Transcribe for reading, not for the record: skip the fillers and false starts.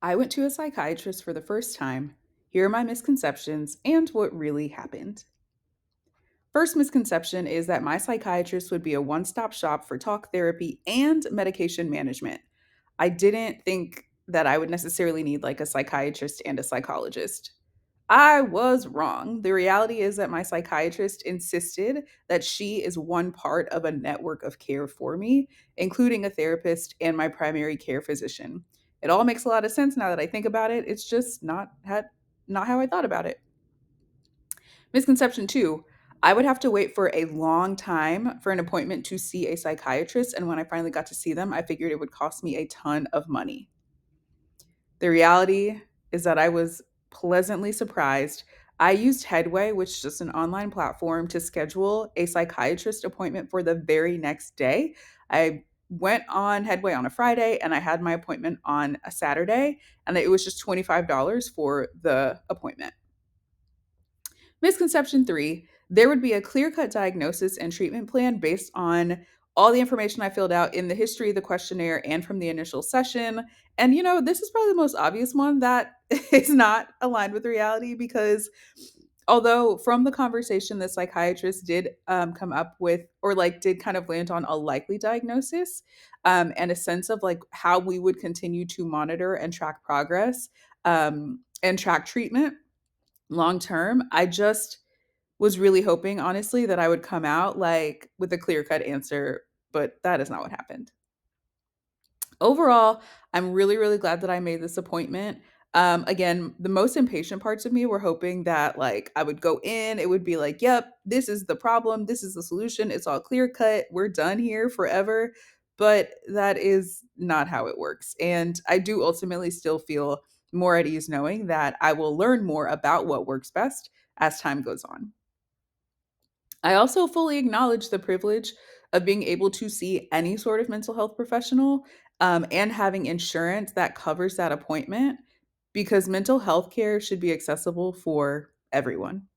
I went to a psychiatrist for the first time. Here are my misconceptions and what really happened. First misconception is that my psychiatrist would be a one stop shop for talk therapy and medication management. I didn't think that I would necessarily need like a psychiatrist and a psychologist. I was wrong. The reality is that my psychiatrist insisted that she is one part of a network of care for me, including a therapist and my primary care physician. It all makes a lot of sense now that I think about it. It's just not how I thought about it. Misconception 2, I would have to wait for a long time for an appointment to see a psychiatrist, and when I finally got to see them, I figured it would cost me a ton of money. The reality is that I was pleasantly surprised. I used Headway, which is just an online platform, to schedule a psychiatrist appointment for the very next day. I went on Headway on a Friday and I had my appointment on a Saturday, and it was just $25 for the appointment. Misconception 3, there would be a clear cut diagnosis and treatment plan based on all the information I filled out in the history of the questionnaire and from the initial session. And, this is probably the most obvious one that is not aligned with reality because although from the conversation, the psychiatrist did come up with or like did kind of land on a likely diagnosis and a sense of like how we would continue to monitor and track progress and track treatment long term. I just was really hoping, honestly, that I would come out, like, with a clear-cut answer, but that is not what happened. Overall, I'm really, really glad that I made this appointment. Again, the most impatient parts of me were hoping that, like, I would go in, it would be like, "Yep, this is the problem, this is the solution, it's all clear cut, we're done here forever." But that is not how it works, and I do ultimately still feel more at ease knowing that I will learn more about what works best as time goes on. I also fully acknowledge the privilege of being able to see any sort of mental health professional and having insurance that covers that appointment because mental health care should be accessible for everyone.